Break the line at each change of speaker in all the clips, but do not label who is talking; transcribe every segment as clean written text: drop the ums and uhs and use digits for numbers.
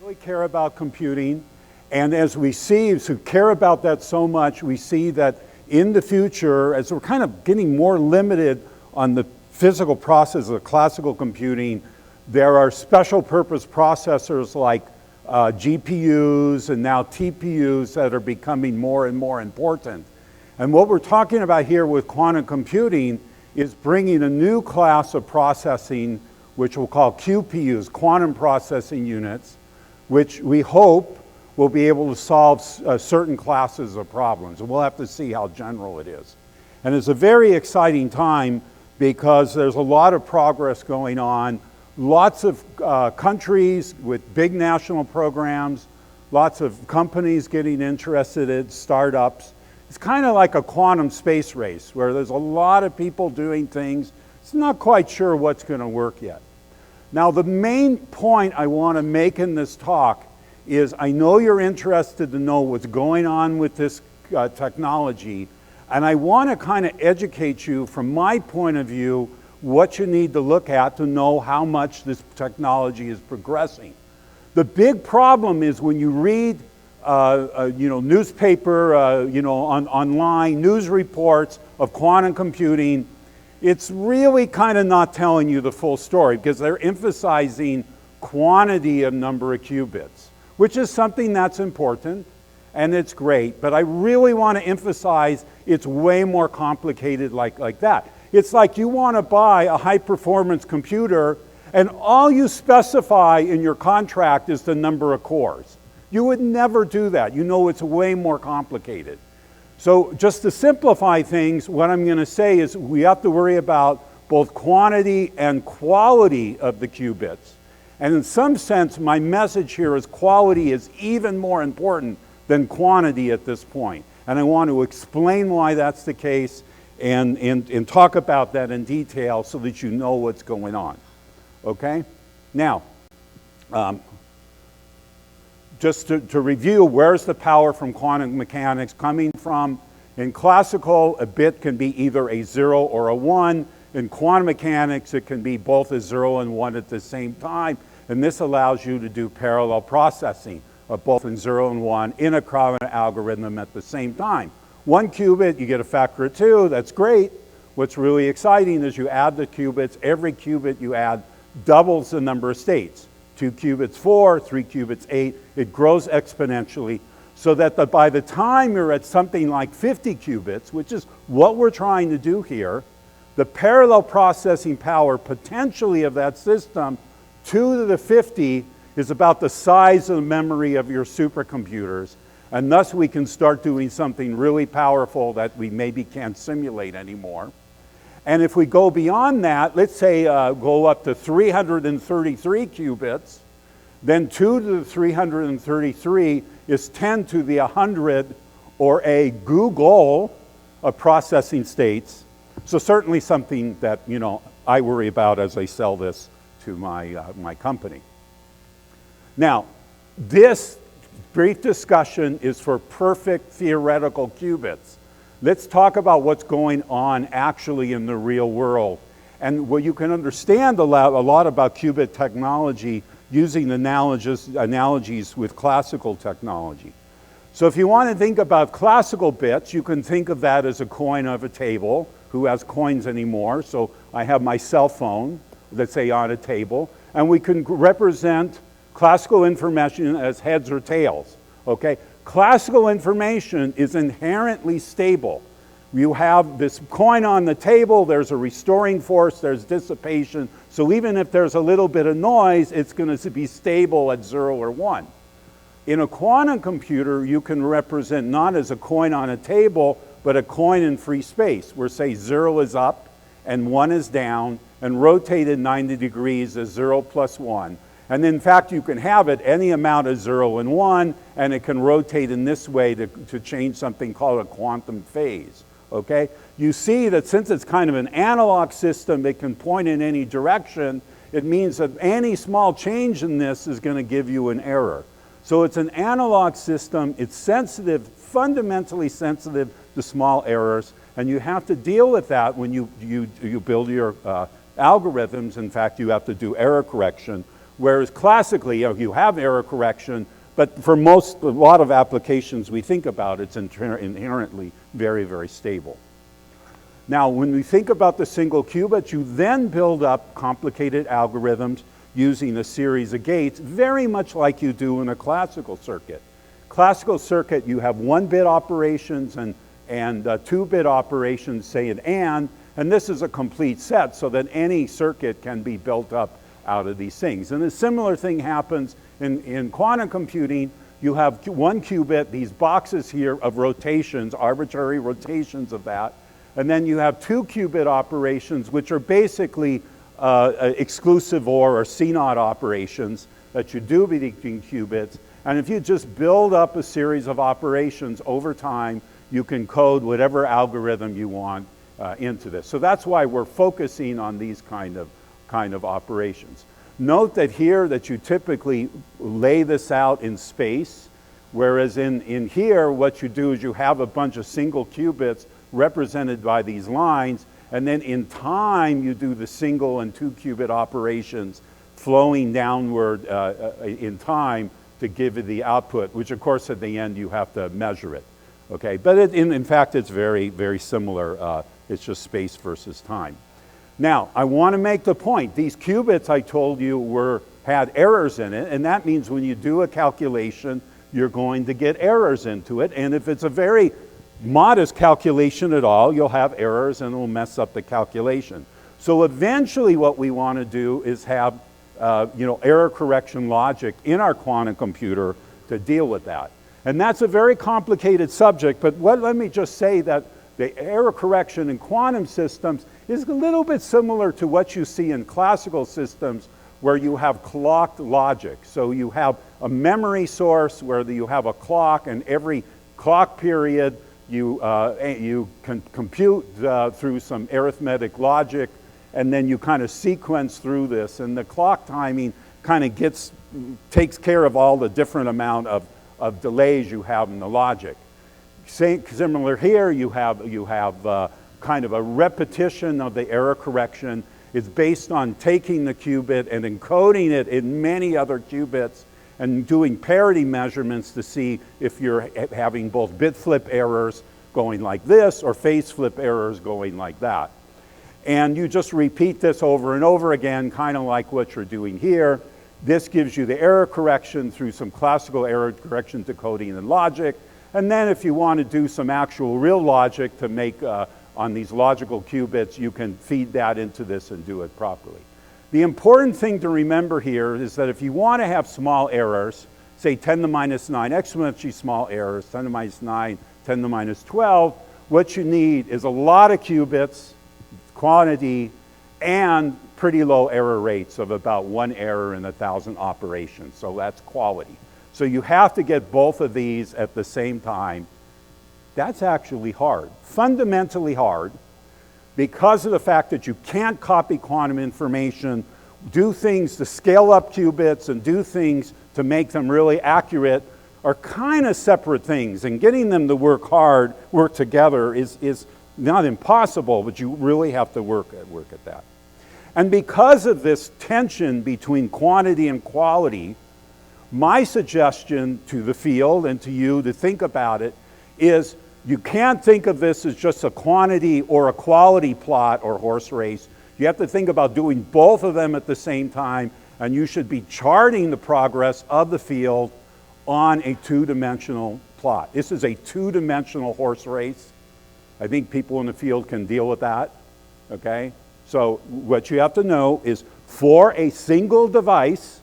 really care about computing, and as we see, so care about that so much, we see that in the future, as we're kind of getting more limited on the physical process of classical computing, there are special purpose processors like GPUs and now TPUs that are becoming more and more important. And what we're talking about here with quantum computing is bringing a new class of processing, which we'll call QPUs, quantum processing units, which we hope will be able to solve certain classes of problems. And we'll have to see how general it is. And it's a very exciting time because there's a lot of progress going on. Lots of countries with big national programs, lots of companies getting interested in startups. It's kind of like a quantum space race where there's a lot of people doing things. It's not quite sure what's going to work yet. Now, the main point I want to make in this talk is I know you're interested to know what's going on with this technology, and I want to kind of educate you from my point of view what you need to look at to know how much this technology is progressing. The big problem is when you read newspaper, online news reports of quantum computing, it's really kind of not telling you the full story because they're emphasizing quantity of number of qubits, which is something that's important and it's great, but I really want to emphasize it's way more complicated like that. It's like you want to buy a high-performance computer and all you specify in your contract is the number of cores. You would never do that. You know it's way more complicated. So just to simplify things, what I'm going to say is we have to worry about both quantity and quality of the qubits. And in some sense, my message here is quality is even more important than quantity at this point. And I want to explain why that's the case and talk about that in detail so that you know what's going on. Okay? Now, just to review, where's the power from quantum mechanics coming from? In classical, a bit can be either a 0 or a 1. In quantum mechanics, it can be both a 0 and 1 at the same time. And this allows you to do parallel processing of both in 0 and 1 in a common algorithm at the same time. 1 qubit, you get a factor of 2. That's great. What's really exciting is you add the qubits. Every qubit you add doubles the number of states. 2 qubits 4, 3 qubits 8. It grows exponentially so that by the time you're at something like 50 qubits, which is what we're trying to do here, the parallel processing power potentially of that system 2 to the 50 is about the size of the memory of your supercomputers, and thus we can start doing something really powerful that we maybe can't simulate anymore. And if we go beyond that, let's say go up to 333 qubits, then 2 to the 333 is 10 to the 100, or a googol of processing states. So certainly something that I worry about as I sell this to my company. Now, this brief discussion is for perfect theoretical qubits. Let's talk about what's going on actually in the real world. And what you can understand a lot about qubit technology using analogies with classical technology. So if you want to think about classical bits, you can think of that as a coin of a table. Who has coins anymore? So I have my cell phone, let's say on a table, and we can represent classical information as heads or tails, okay? Classical information is inherently stable. You have this coin on the table, there's a restoring force, there's dissipation, so even if there's a little bit of noise, it's going to be stable at 0 or 1. In a quantum computer, you can represent not as a coin on a table, but a coin in free space, where say 0 is up and 1 is down, and rotated 90 degrees is 0 plus 1. And in fact, you can have it any amount of 0 and 1, and it can rotate in this way to change something called a quantum phase, okay? You see that since it's kind of an analog system, it can point in any direction. It means that any small change in this is going to give you an error. So it's an analog system. It's sensitive, fundamentally sensitive to small errors, and you have to deal with that when you build your algorithms. In fact, you have to do error correction Whereas classically, you have error correction, but for a lot of applications we think about, it's inherently very, very stable. Now, when we think about the single qubit, you then build up complicated algorithms using a series of gates, very much like you do in a classical circuit. Classical circuit, you have 1-bit operations and 2-bit operations, say an and this is a complete set so that any circuit can be built up out of these things. And a similar thing happens in quantum computing. You have 1 qubit, these boxes here of rotations, arbitrary rotations of that, and then you have 2 qubit operations, which are basically exclusive or CNOT operations that you do between qubits. And if you just build up a series of operations over time, you can code whatever algorithm you want into this. So that's why we're focusing on these kind of operations. Note that here that you typically lay this out in space, whereas in here what you do is you have a bunch of single qubits represented by these lines, and then in time you do the single and 2 qubit operations flowing downward in time to give you the output, which of course at the end you have to measure it. Okay, but in fact it's very, very similar. It's just space versus time. Now, I want to make the point, these qubits I told you had errors in it, and that means when you do a calculation, you're going to get errors into it, and if it's a very modest calculation at all, you'll have errors and it'll mess up the calculation. So eventually what we want to do is have error correction logic in our quantum computer to deal with that. And that's a very complicated subject, but let me just say that the error correction in quantum systems is a little bit similar to what you see in classical systems where you have clocked logic. So you have a memory source where you have a clock, and every clock period you can compute through some arithmetic logic, and then you kind of sequence through this, and the clock timing kind of takes care of all the different amount of delays you have in the logic. Similar here, you have kind of a repetition of the error correction. It's based on taking the qubit and encoding it in many other qubits and doing parity measurements to see if you're having both bit flip errors going like this or phase flip errors going like that. And you just repeat this over and over again, kind of like what you're doing here. This gives you the error correction through some classical error correction decoding and logic. And then if you want to do some actual real logic to make on these logical qubits, you can feed that into this and do it properly. The important thing to remember here is that if you want to have small errors, say 10 to the minus 9 exponentially small errors, 10 to the minus 9, 10 to the minus 12, what you need is a lot of qubits, quantity, and pretty low error rates of about 1 error in 1,000 operations. So that's quality. So you have to get both of these at the same time. That's actually hard, fundamentally hard, because of the fact that you can't copy quantum information, do things to scale up qubits and do things to make them really accurate are kind of separate things, and getting them to work together is not impossible, but you really have to work at that. And because of this tension between quantity and quality, my suggestion to the field and to you to think about it is you can't think of this as just a quantity or a quality plot or horse race. You have to think about doing both of them at the same time, and you should be charting the progress of the field on a 2-dimensional plot. This is a 2-dimensional horse race. I think people in the field can deal with that, okay? So what you have to know is for a single device,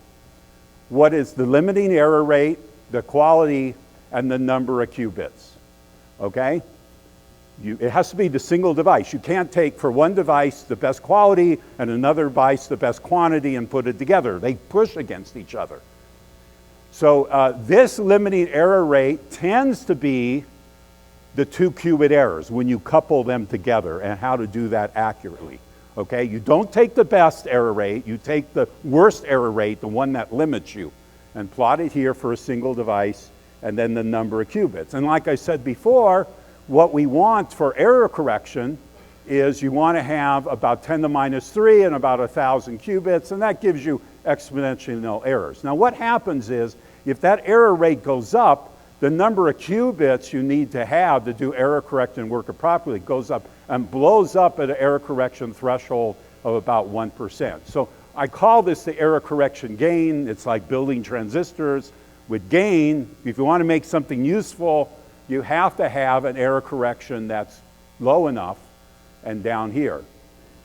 what is the limiting error rate, the quality, and the number of qubits, okay? It has to be the single device. You can't take for one device the best quality and another device the best quantity and put it together. They push against each other. So this limiting error rate tends to be the 2 qubit errors when you couple them together, and how to do that accurately. Okay, you don't take the best error rate, you take the worst error rate, the one that limits you, and plot it here for a single device, and then the number of qubits. And like I said before, what we want for error correction is you want to have about 10 to the minus 3 and about 1,000 qubits, and that gives you exponentially no errors. Now what happens is, if that error rate goes up, the number of qubits you need to have to do error correction and work it properly goes up and blows up at an error correction threshold of about 1%. So I call this the error correction gain. It's like building transistors with gain. If you want to make something useful, you have to have an error correction that's low enough and down here.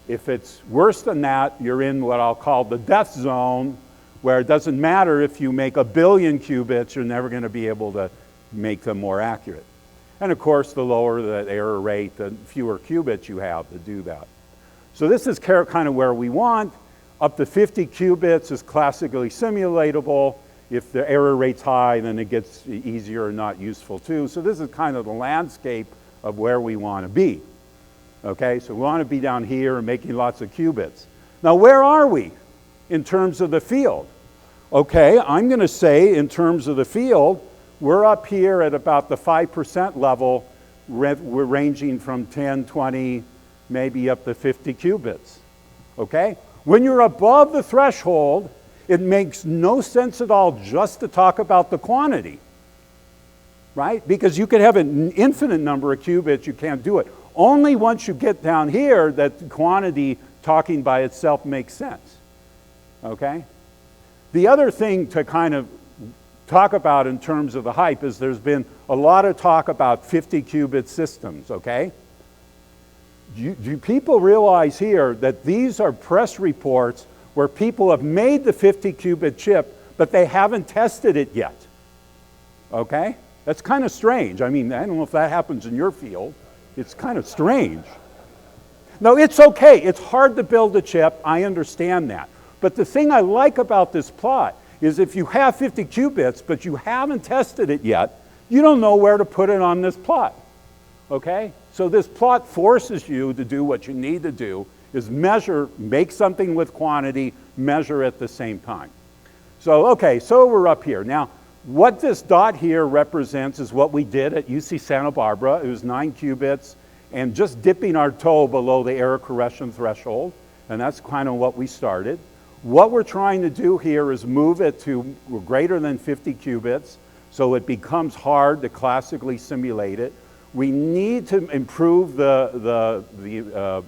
If it's worse than that, you're in what I'll call the death zone, where it doesn't matter if you make 1 billion qubits, you're never going to be able to make them more accurate. And of course, the lower the error rate, the fewer qubits you have to do that. So this is kind of where we want. Up to 50 qubits is classically simulatable. If the error rate's high, then it gets easier or not useful too. So this is kind of the landscape of where we want to be. Okay, so we want to be down here and making lots of qubits. Now, where are we in terms of the field? Okay, I'm going to say in terms of the field, we're up here at about the 5% level. We're ranging from 10, 20, maybe up to 50 qubits. Okay? When you're above the threshold, it makes no sense at all just to talk about the quantity, right? Because you could have an infinite number of qubits, you can't do it. Only once you get down here that quantity talking by itself makes sense, okay? The other thing to kind of talk about in terms of the hype is there's been a lot of talk about 50 qubit systems, okay? Do people realize here that these are press reports where people have made the 50 qubit chip, but they haven't tested it yet, okay? That's kind of strange. I mean, I don't know if that happens in your field. It's kind of strange. No, it's okay. It's hard to build a chip. I understand that. But the thing I like about this plot is if you have 50 qubits, but you haven't tested it yet, you don't know where to put it on this plot, okay? So this plot forces you to do what you need to do, is measure, make something with quantity, measure at the same time. So, okay, so we're up here. Now, what this dot here represents is what we did at UC Santa Barbara. It was 9 qubits and just dipping our toe below the error correction threshold, and that's kind of what we started. What we're trying to do here is move it to greater than 50 qubits, so it becomes hard to classically simulate it. We need to improve the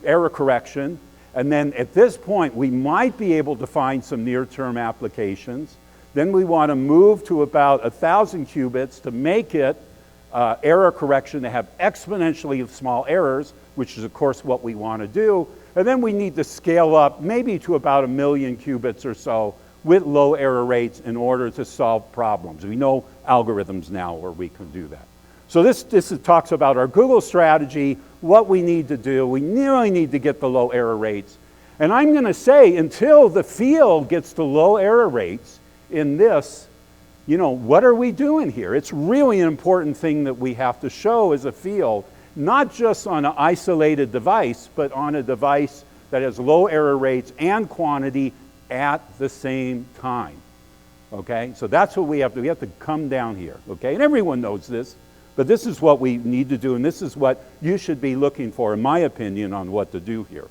error correction, and then at this point we might be able to find some near-term applications. Then we want to move to about 1,000 qubits to make it error correction to have exponentially small errors, which is of course what we want to do. And then we need to scale up maybe to about 1 million qubits or so with low error rates in order to solve problems. We know algorithms now where we can do that. So this talks about our Google strategy, what we need to do. We really need to get the low error rates. And I'm going to say until the field gets to low error rates in this, you know, what are we doing here? It's really an important thing that we have to show as a field, not just on an isolated device, but on a device that has low error rates and quantity at the same time, okay? So that's what we have to come down here, okay? And everyone knows this, but this is what we need to do, and this is what you should be looking for, in my opinion, on what to do here.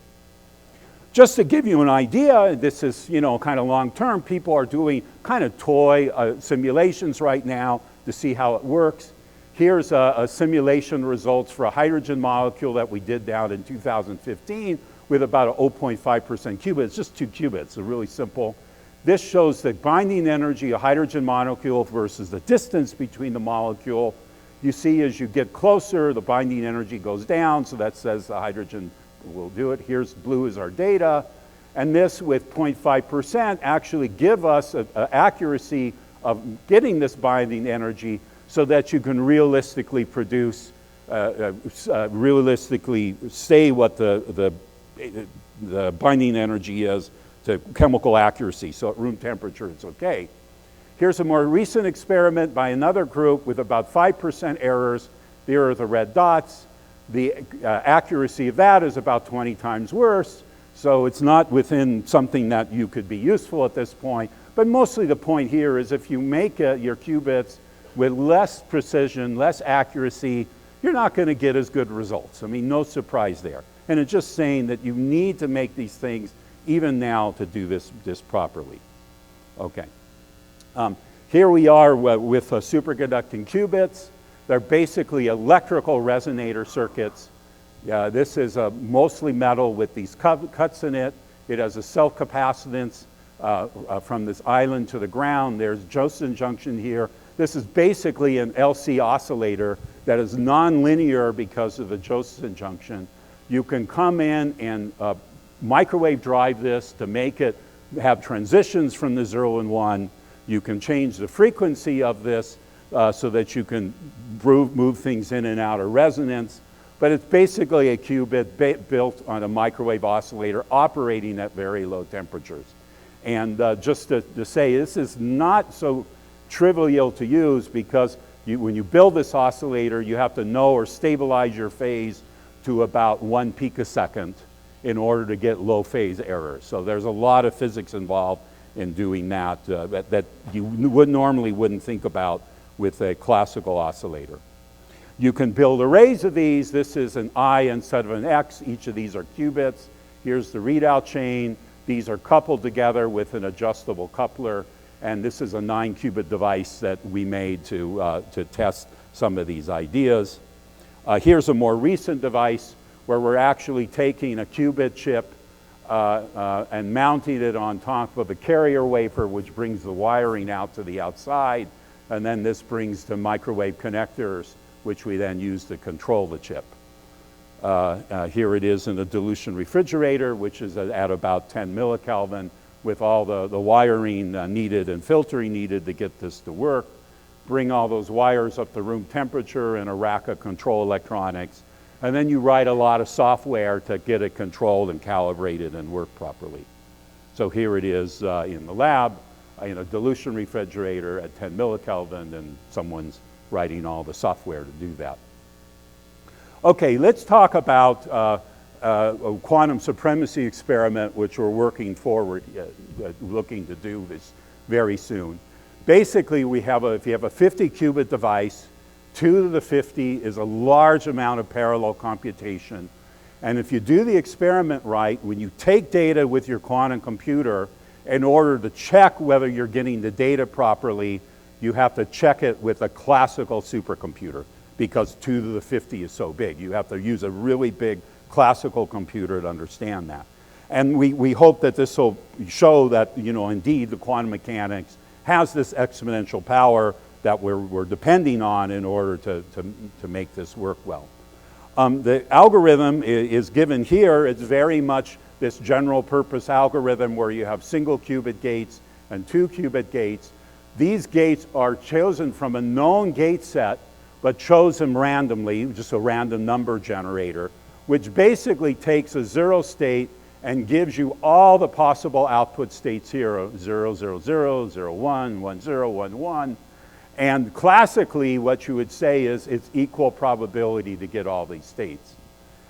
Just to give you an idea, this is, you know, kind of long-term. People are doing kind of toy simulations right now to see how it works. Here's a simulation results for a hydrogen molecule that we did down in 2015 with about a 0.5% qubit. It's just 2 qubits, so really simple. This shows the binding energy of a hydrogen molecule versus the distance between the molecule. You see as you get closer, the binding energy goes down, so that says the hydrogen will do it. Here's blue is our data. And this with 0.5% actually give us an accuracy of getting this binding energy so that you can realistically produce, realistically say what the binding energy is to chemical accuracy. So at room temperature, it's okay. Here's a more recent experiment by another group with about 5% errors. There are the red dots. The accuracy of that is about 20 times worse. So it's not within something that you could be useful at this point. But mostly the point here is if you make your qubits with less precision, less accuracy, you're not going to get as good results. I mean, no surprise there. And it's just saying that you need to make these things even now to do this properly. Okay. Here we are with superconducting qubits. They're basically electrical resonator circuits. This is mostly metal with these cuts in it. It has a self-capacitance from this island to the ground. There's Josephson junction here. This is basically an LC oscillator that is nonlinear because of the Josephson junction. You can come in and microwave drive this to make it have transitions from the 0 and 1. You can change the frequency of this so that you can move things in and out of resonance. But it's basically a qubit built on a microwave oscillator operating at very low temperatures. And just to say, this is not so trivial to use because when you build this oscillator, you have to know or stabilize your phase to about 1 picosecond in order to get low phase error. So there's a lot of physics involved in doing that that you normally wouldn't think about with a classical oscillator. You can build arrays of these. This is an I instead of an X. Each of these are qubits. Here's the readout chain. These are coupled together with an adjustable coupler. And this is a 9-qubit device that we made to test some of these ideas. Here's a more recent device where we're actually taking a qubit chip and mounting it on top of a carrier wafer, which brings the wiring out to the outside. And then this brings the microwave connectors, which we then use to control the chip. Here it is in a dilution refrigerator, which is at about 10 millikelvin, with all the wiring needed and filtering needed to get this to work. Bring all those wires up to room temperature in a rack of control electronics. And then you write a lot of software to get it controlled and calibrated and work properly. So here it is in the lab, in a dilution refrigerator at 10 millikelvin, and someone's writing all the software to do that. Okay, let's talk about a quantum supremacy experiment, which we're working forward, looking to do this very soon. Basically, we have if you have a 50-qubit device, 2 to the 50 is a large amount of parallel computation. And if you do the experiment right, when you take data with your quantum computer, in order to check whether you're getting the data properly, you have to check it with a classical supercomputer because 2 to the 50 is so big. You have to use a really big classical computer to understand that. And we hope that this will show that, indeed the quantum mechanics has this exponential power that we're depending on in order to make this work well. The algorithm is given here. It's very much this general purpose algorithm where you have single qubit gates and 2 qubit gates. These gates are chosen from a known gate set, but chosen randomly, just a random number generator, which basically takes a 0 state and gives you all the possible output states here, 0, 0, 0, 0, 1, 1, 0, 1, 1. And classically, what you would say is it's equal probability to get all these states.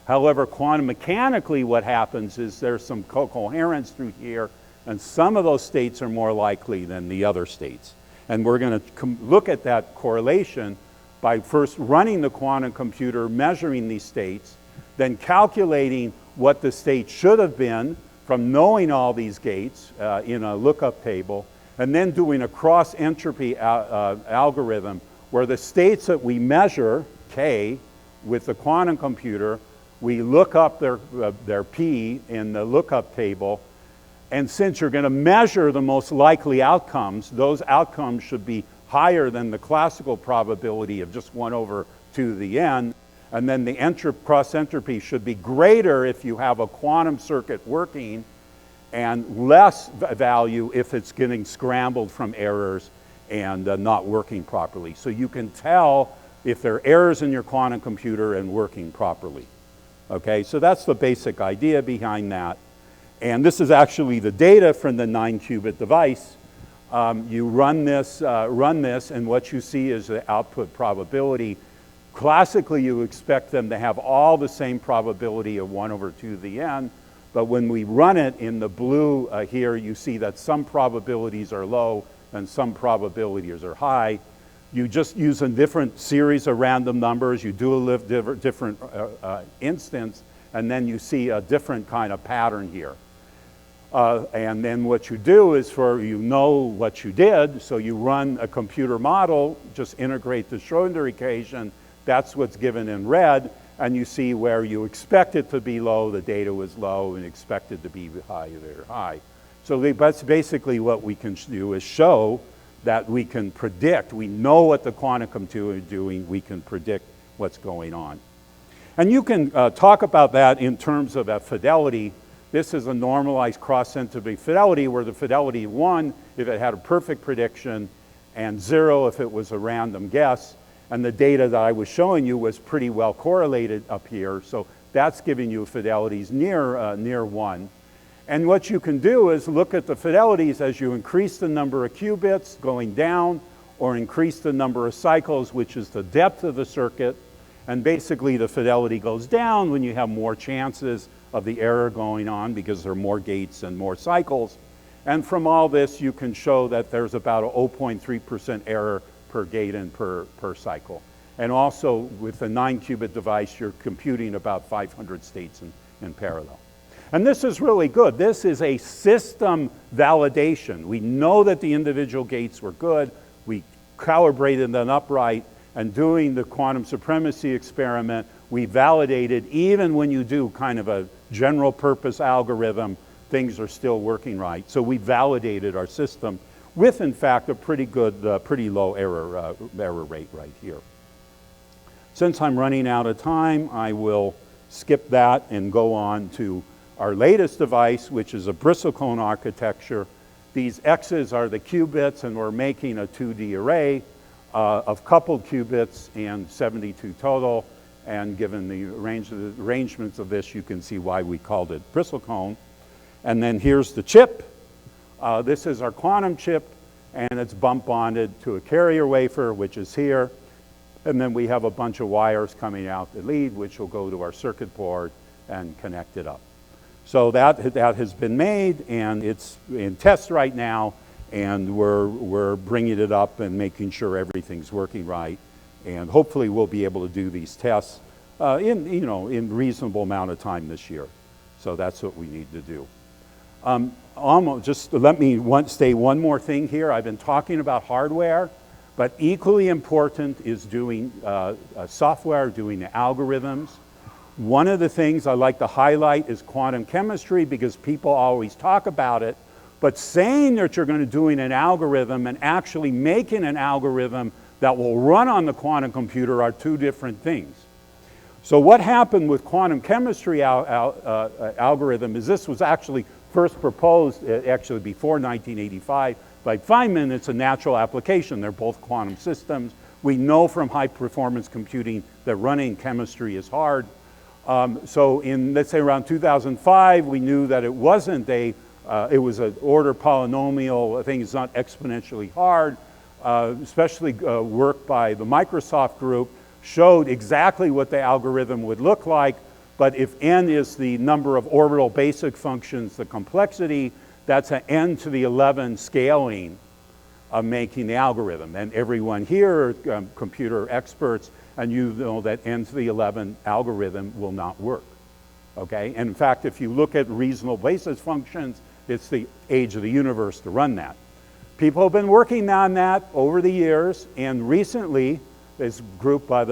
However, quantum mechanically, what happens is there's some coherence through here, and some of those states are more likely than the other states. And we're going to look at that correlation by first running the quantum computer, measuring these states, then calculating what the state should have been from knowing all these gates in a lookup table, and then doing a cross-entropy algorithm where the states that we measure, K, with the quantum computer, we look up their P in the lookup table, and since you're going to measure the most likely outcomes, those outcomes should be higher than the classical probability of just 1 over 2 to the n, and then the cross-entropy should be greater if you have a quantum circuit working, and less value if it's getting scrambled from errors and not working properly. So you can tell if there are errors in your quantum computer and working properly. Okay, so that's the basic idea behind that. And this is actually the data from the 9-qubit device. You run this, and what you see is the output probability. Classically, you expect them to have all the same probability of 1 over 2 to the n. But when we run it in the blue here, you see that some probabilities are low and some probabilities are high. You just use a different series of random numbers. You do a different instance, and then you see a different kind of pattern here. And then what you do is you know what you did, so you run a computer model, just integrate the Schrodinger equation, that's what's given in red, and you see where you expect it to be low, the data was low, and expected to be high, they're high. So that's basically what we can do is show that we can predict, we know what the quantum computer is doing, we can predict what's going on. And you can talk about that in terms of a fidelity. This is a normalized cross-sensitivity fidelity where the fidelity 1 if it had a perfect prediction and 0 if it was a random guess. And the data that I was showing you was pretty well correlated up here. So that's giving you fidelities near 1. And what you can do is look at the fidelities as you increase the number of qubits going down or increase the number of cycles, which is the depth of the circuit. And basically the fidelity goes down when you have more chances of the error going on because there are more gates and more cycles. And from all this, you can show that there's about a 0.3% error per gate and per cycle. And also with a 9-qubit device, you're computing about 500 states in parallel. And this is really good. This is a system validation. We know that the individual gates were good. We calibrated them upright. And doing the quantum supremacy experiment, we validated even when you do kind of a general purpose algorithm, things are still working right. So we validated our system with, in fact, a pretty good, pretty low error rate right here. Since I'm running out of time, I will skip that and go on to our latest device, which is a Bristlecone architecture. These X's are the qubits, and we're making a 2D array of coupled qubits and 72 total. And given the arrangements of this, you can see why we called it Bristlecone. And then here's the chip. This is our quantum chip, and it's bump bonded to a carrier wafer, which is here. And then we have a bunch of wires coming out the lead, which will go to our circuit board and connect it up. So that has been made, and it's in test right now, and we're bringing it up and making sure everything's working right. And hopefully we'll be able to do these tests in reasonable amount of time this year. So that's what we need to do. Just let me say one more thing here. I've been talking about hardware, but equally important is doing software, doing the algorithms. One of the things I like to highlight is quantum chemistry because people always talk about it, but saying that you're going to doing an algorithm and actually making an algorithm that will run on the quantum computer are two different things. So what happened with quantum chemistry algorithm is this was actually first proposed actually before 1985 by Feynman. It's a natural application. They're both quantum systems. We know from high performance computing that running chemistry is hard. So in, let's say around 2005, we knew that it wasn't it was an order polynomial thing. It's not exponentially hard. Especially work by the Microsoft group showed exactly what the algorithm would look like. But if n is the number of orbital basic functions, the complexity, that's an n to the 11 scaling of making the algorithm. And everyone here are computer experts, and you know that n to the 11 algorithm will not work. Okay? And in fact, if you look at reasonable basis functions, it's the age of the universe to run that. People have been working on that over the years, and recently, this group by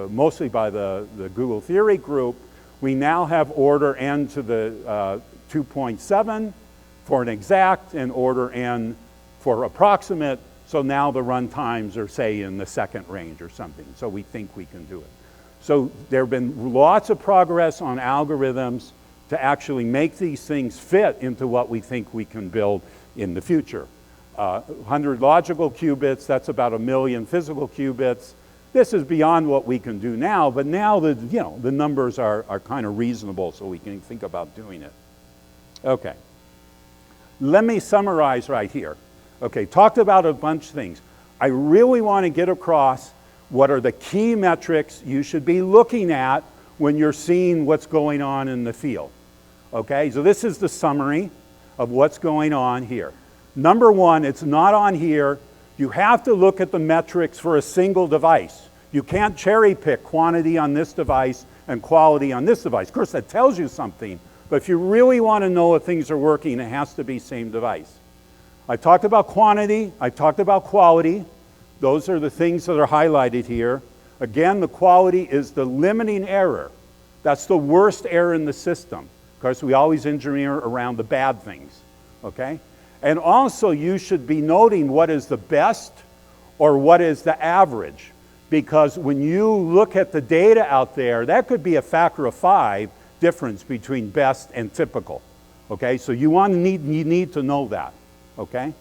mostly by the Google theory group, we now have order n to the 2.7 for an exact and order n for approximate. So now the run times are, say, in the second range or something. So we think we can do it. So there have been lots of progress on algorithms to actually make these things fit into what we think we can build in the future. 100 logical qubits, that's about 1 million physical qubits. This is beyond what we can do now, but now the numbers are kind of reasonable, so we can think about doing it. Okay. Let me summarize right here. Okay, talked about a bunch of things. I really want to get across what are the key metrics you should be looking at when you're seeing what's going on in the field. Okay, so this is the summary of what's going on here. Number one, it's not on here. You have to look at the metrics for a single device. You can't cherry pick quantity on this device and quality on this device. Of course, that tells you something, But if you really want to know if things are working, it has to be same device. I talked about quantity. I talked about quality. Those are the things that are highlighted here. Again, the quality is the limiting error. That's the worst error in the system. Of course, we always engineer around the bad things, okay? And also, you should be noting what is the best or what is the average. Because when you look at the data out there, that could be a factor of 5 difference between best and typical, okay? So you need to know that, okay?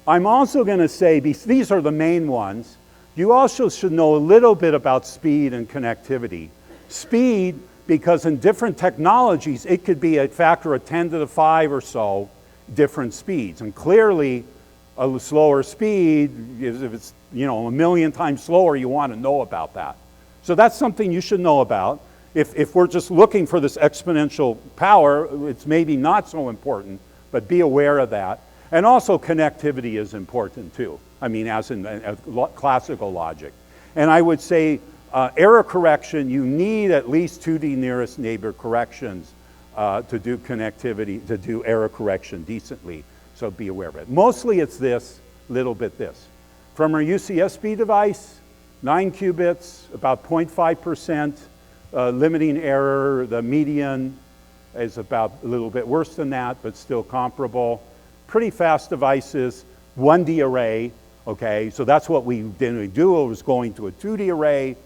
I'm also going to say, these are the main ones, you also should know a little bit about speed and connectivity. Speed, because in different technologies, it could be a factor of 10 to the 5 or so different speeds. And clearly, a slower speed, if it's, you know, 1,000,000 times slower, you want to know about that. So that's something you should know about. If we're just looking for this exponential power, it's maybe not so important, but be aware of that. And also connectivity is important too. I mean, as in classical logic. And I would say error correction, you need at least 2D nearest neighbor corrections to do connectivity, to do error correction decently. So be aware of it. Mostly it's this, little bit this. From our UCSB device, 9 qubits, about 0.5% limiting error. The median is about a little bit worse than that, but still comparable. Pretty fast devices, 1D array, okay? So that's what we didn't do, it was going to a 2D array.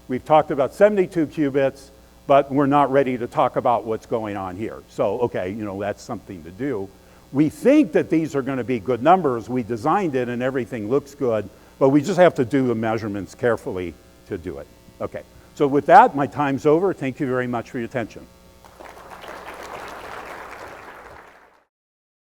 We've talked about 72 qubits, but we're not ready to talk about what's going on here. So, okay, you know, that's something to do. We think that these are going to be good numbers. We designed it and everything looks good, but we just have to do the measurements carefully to do it. Okay, so with that, my time's over. Thank you very much for your attention.